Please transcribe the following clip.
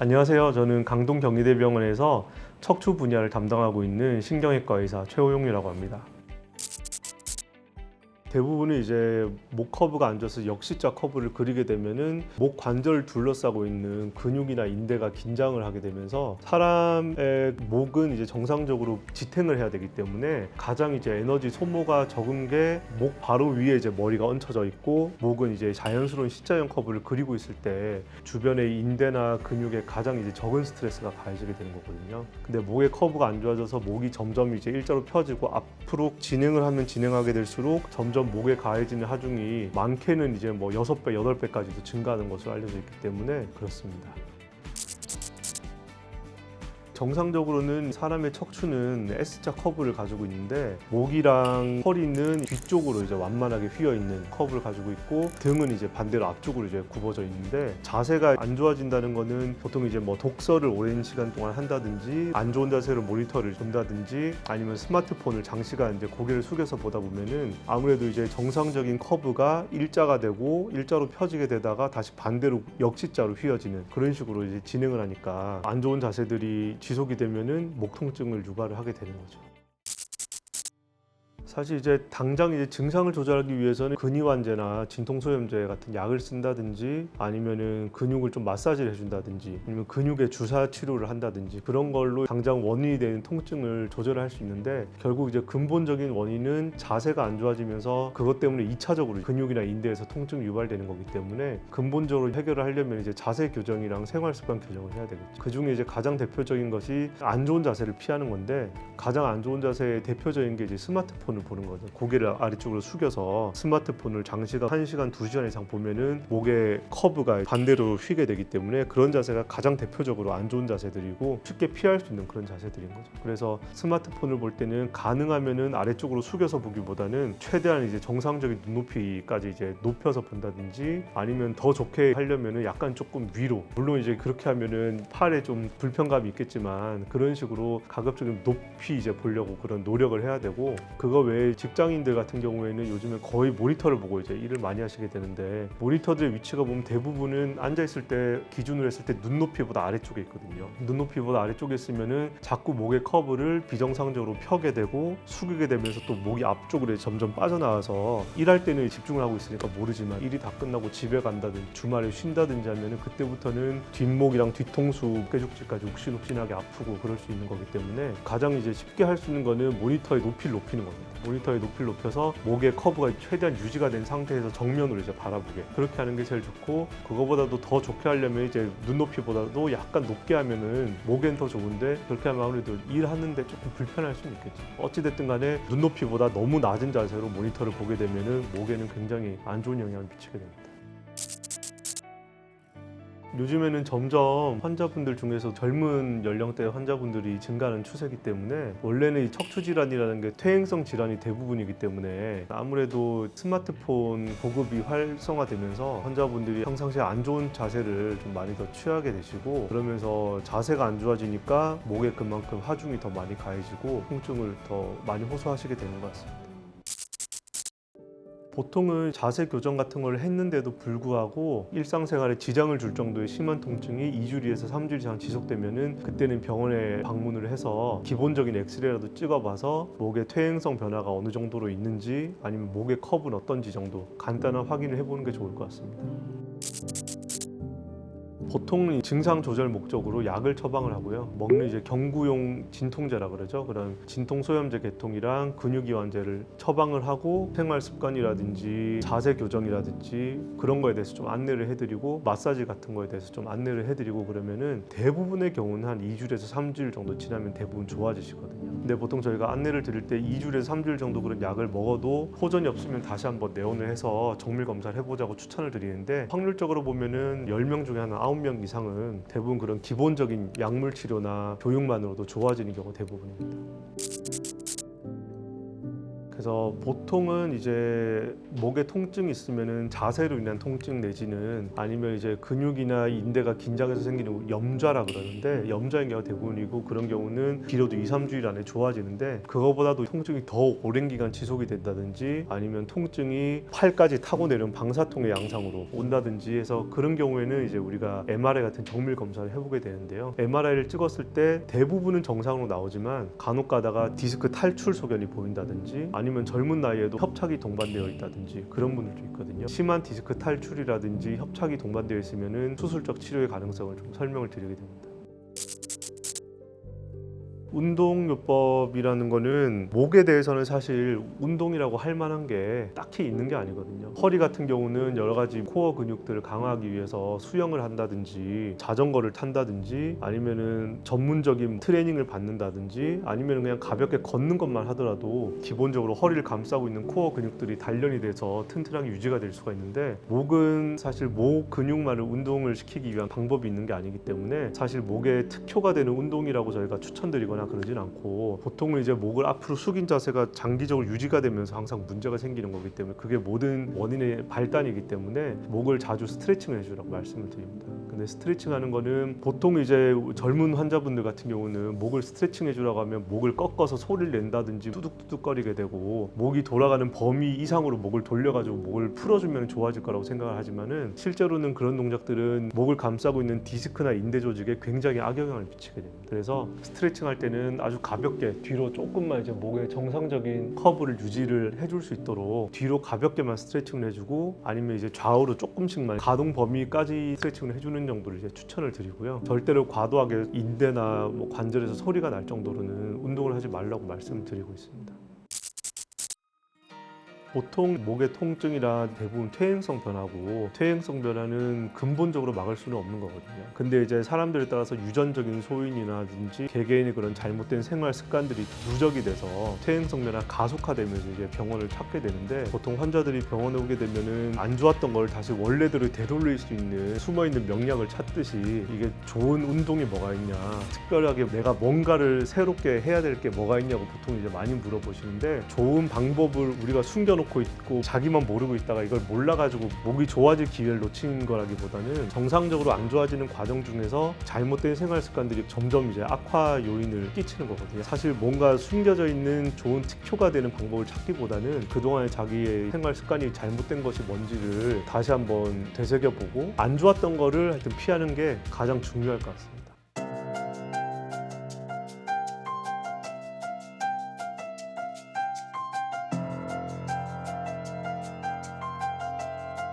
안녕하세요. 저는 강동 경희대병원에서 척추 분야를 담당하고 있는 신경외과 의사 최호용이라고 합니다. 대부분은 이제 목 커브가 안 좋아서 역시자 커브를 그리게 되면은 목 관절을 둘러싸고 있는 근육이나 인대가 긴장을 하게 되면서 사람의 목은 이제 정상적으로 지탱을 해야 되기 때문에 가장 이제 에너지 소모가 적은 게 목 바로 위에 이제 머리가 얹혀져 있고, 목은 이제 자연스러운 C자형 커브를 그리고 있을 때 주변의 인대나 근육에 가장 이제 적은 스트레스가 가해지게 되는 거거든요. 근데 목의 커브가 안 좋아져서 목이 점점 이제 일자로 펴지고 앞으로 진행을 하면 진행하게 될수록 점점 목에 가해지는 하중이 많게는 이제 뭐 6배, 8배까지도 증가하는 것으로 알려져 있기 때문에 그렇습니다. 정상적으로는 사람의 척추는 S자 커브를 가지고 있는데, 목이랑 허리는 뒤쪽으로 이제 완만하게 휘어 있는 커브를 가지고 있고, 등은 이제 반대로 앞쪽으로 이제 굽어져 있는데, 자세가 안 좋아진다는 거는 보통 이제 뭐 독서를 오랜 시간 동안 한다든지, 안 좋은 자세로 모니터를 본다든지, 아니면 스마트폰을 장시간 이제 고개를 숙여서 보다 보면은 아무래도 이제 정상적인 커브가 일자가 되고 일자로 펴지게 되다가 다시 반대로 역시자로 휘어지는 그런 식으로 이제 진행을 하니까 안 좋은 자세들이 지속이 되면은 목 통증을 유발을 하게 되는 거죠. 사실 이제 당장 이제 증상을 조절하기 위해서는 근이완제나 진통소염제 같은 약을 쓴다든지, 아니면은 근육을 좀 마사지를 해준다든지, 아니면 근육에 주사 치료를 한다든지, 그런 걸로 당장 원인이 되는 통증을 조절할 수 있는데, 결국 이제 근본적인 원인은 자세가 안 좋아지면서 그것 때문에 2차적으로 근육이나 인대에서 통증이 유발되는 거기 때문에 근본적으로 해결을 하려면 이제 자세 교정이랑 생활 습관 교정을 해야 되겠죠. 그 중에 이제 가장 대표적인 것이 안 좋은 자세를 피하는 건데, 가장 안 좋은 자세의 대표적인 게 이제 스마트폰을 보는 거죠. 고개를 아래쪽으로 숙여서 스마트폰을 장시간 1시간, 2시간 이상 보면은 목의 커브가 반대로 휘게 되기 때문에 그런 자세가 가장 대표적으로 안 좋은 자세들이고 쉽게 피할 수 있는 그런 자세들인 거죠. 그래서 스마트폰을 볼 때는 가능하면은 아래쪽으로 숙여서 보기보다는 최대한 이제 정상적인 눈높이까지 이제 높여서 본다든지, 아니면 더 좋게 하려면은 약간 조금 위로, 물론 이제 그렇게 하면은 팔에 좀 불편감이 있겠지만 그런 식으로 가급적이면 높이 이제 보려고 그런 노력을 해야 되고, 그거 외에 직장인들 같은 경우에는 요즘에 거의 모니터를 보고 이제 일을 많이 하시게 되는데, 모니터들의 위치가 보면 대부분은 앉아 있을 때 기준으로 했을 때 눈높이보다 아래쪽에 있거든요. 눈높이보다 아래쪽에 있으면은 자꾸 목의 커브를 비정상적으로 펴게 되고 숙이게 되면서 또 목이 앞쪽으로 점점 빠져나와서 일할 때는 집중을 하고 있으니까 모르지만 일이 다 끝나고 집에 간다든지 주말에 쉰다든지 하면은 그때부터는 뒷목이랑 뒤통수, 꾀죽지까지 욱신욱신하게 아프고 그럴 수 있는 거기 때문에 가장 이제 쉽게 할 수 있는 거는 모니터의 높이를 높이는 겁니다. 모니터의 높이를 높여서 목의 커브가 최대한 유지가 된 상태에서 정면으로 이제 바라보게, 그렇게 하는 게 제일 좋고, 그거보다도 더 좋게 하려면 이제 눈높이보다도 약간 높게 하면은 목엔 더 좋은데, 그렇게 하면 아무래도 일하는데 조금 불편할 수는 있겠죠. 어찌됐든 간에 눈높이보다 너무 낮은 자세로 모니터를 보게 되면은 목에는 굉장히 안 좋은 영향을 미치게 됩니다. 요즘에는 점점 환자분들 중에서 젊은 연령대의 환자분들이 증가하는 추세이기 때문에, 원래는 이 척추 질환이라는 게 퇴행성 질환이 대부분이기 때문에 아무래도 스마트폰 보급이 활성화되면서 환자분들이 평상시에 안 좋은 자세를 좀 많이 더 취하게 되시고, 그러면서 자세가 안 좋아지니까 목에 그만큼 하중이 더 많이 가해지고 통증을 더 많이 호소하시게 되는 것 같습니다. 보통은 자세 교정 같은 걸 했는데도 불구하고 일상생활에 지장을 줄 정도의 심한 통증이 2주에서 3주 이상 지속되면은, 그때는 병원에 방문을 해서 기본적인 엑스레이라도 찍어봐서 목의 퇴행성 변화가 어느 정도로 있는지, 아니면 목의 커브는 어떤지 정도 간단한 확인을 해보는 게 좋을 것 같습니다. 보통 증상 조절 목적으로 약을 처방을 하고요. 먹는 이제 경구용 진통제라 그러죠. 그런 진통소염제 계통이랑 근육이완제를 처방을 하고, 생활 습관이라든지 자세 교정이라든지 그런 거에 대해서 좀 안내를 해드리고, 마사지 같은 거에 대해서 좀 안내를 해드리고, 그러면은 대부분의 경우는 한 2주에서 3주일 정도 지나면 대부분 좋아지시거든요. 근데 보통 저희가 안내를 드릴 때 2주에서 3주일 정도 그런 약을 먹어도 호전이 없으면 다시 한번 내원을 해서 정밀 검사를 해보자고 추천을 드리는데, 확률적으로 보면은 10명 중에 한 9명 이상은 대부분 그런 기본적인 약물 치료나 교육만으로도 좋아지는 경우가 대부분입니다. 그래서 보통은 이제 목에 통증이 있으면은 자세로 인한 통증 내지는 아니면 이제 근육이나 인대가 긴장해서 생기는 염좌라 그러는데 염좌인 경우가 대부분이고 그런 경우는 길어도 2, 3주일 안에 좋아지는데 그거보다도 통증이 더 오랜 기간 지속이 된다든지 아니면 통증이 팔까지 타고 내려온 방사통의 양상으로 온다든지 해서 그런 경우에는 이제 우리가 MRI 같은 정밀 검사를 해보게 되는데요. MRI를 찍었을 때 대부분은 정상으로 나오지만 간혹 가다가 디스크 탈출 소견이 보인다든지 아니면 젊은 나이에도 협착이 동반되어 있다든지 그런 분들도 있거든요. 심한 디스크 탈출이라든지 협착이 동반되어 있으면은 수술적 치료의 가능성을 좀 설명을 드리게 됩니다. 운동요법이라는 거는 목에 대해서는 사실 운동이라고 할 만한 게 딱히 있는 게 아니거든요. 허리 같은 경우는 여러 가지 코어 근육들을 강화하기 위해서 수영을 한다든지 자전거를 탄다든지 아니면은 전문적인 트레이닝을 받는다든지 아니면 그냥 가볍게 걷는 것만 하더라도 기본적으로 허리를 감싸고 있는 코어 근육들이 단련이 돼서 튼튼하게 유지가 될 수가 있는데 목은 사실 목 근육만을 운동을 시키기 위한 방법이 있는 게 아니기 때문에 사실 목에 특효가 되는 운동이라고 저희가 추천드리거나 그러진 않고 보통은 이제 목을 앞으로 숙인 자세가 장기적으로 유지가 되면서 항상 문제가 생기는 거기 때문에 그게 모든 원인의 발단이기 때문에 목을 자주 스트레칭을 해주라고 말씀을 드립니다. 근데 스트레칭 하는 거는 보통 이제 젊은 환자분들 같은 경우는 목을 스트레칭 해주라고 하면 목을 꺾어서 소리를 낸다든지 뚜둑뚜둑거리게 되고 목이 돌아가는 범위 이상으로 목을 돌려가지고 목을 풀어주면 좋아질 거라고 생각을 하지만은 실제로는 그런 동작들은 목을 감싸고 있는 디스크나 인대 조직에 굉장히 악영향을 미치게 됩니다. 그래서 스트레칭 할 때는 아주 가볍게 뒤로 조금만 이제 목의 정상적인 커브를 유지를 해줄 수 있도록 뒤로 가볍게만 스트레칭을 해주고 아니면 이제 좌우로 조금씩만 가동 범위까지 스트레칭을 해주는 정도를 이제 추천을 드리고요. 절대로 과도하게 인대나 뭐 관절에서 소리가 날 정도로는 운동을 하지 말라고 말씀을 드리고 있습니다. 보통 목의 통증이란 대부분 퇴행성 변화고 퇴행성 변화는 근본적으로 막을 수는 없는 거거든요. 근데 이제 사람들에 따라서 유전적인 소인이라든지 개개인의 그런 잘못된 생활 습관들이 누적이 돼서 퇴행성 변화 가속화되면서 이제 병원을 찾게 되는데 보통 환자들이 병원에 오게 되면은 안 좋았던 걸 다시 원래대로 되돌릴 수 있는 숨어있는 명약을 찾듯이 이게 좋은 운동이 뭐가 있냐 특별하게 내가 뭔가를 새롭게 해야 될 게 뭐가 있냐고 보통 이제 많이 물어보시는데 좋은 방법을 우리가 숨겨놓고 있고 자기만 모르고 있다가 이걸 몰라가지고 목이 좋아질 기회를 놓친 거라기보다는 정상적으로 안 좋아지는 과정 중에서 잘못된 생활 습관들이 점점 이제 악화 요인을 끼치는 거거든요. 사실 뭔가 숨겨져 있는 좋은 특효가 되는 방법을 찾기보다는 그동안에 자기의 생활 습관이 잘못된 것이 뭔지를 다시 한번 되새겨보고 안 좋았던 거를 하여튼 피하는 게 가장 중요할 것 같습니다.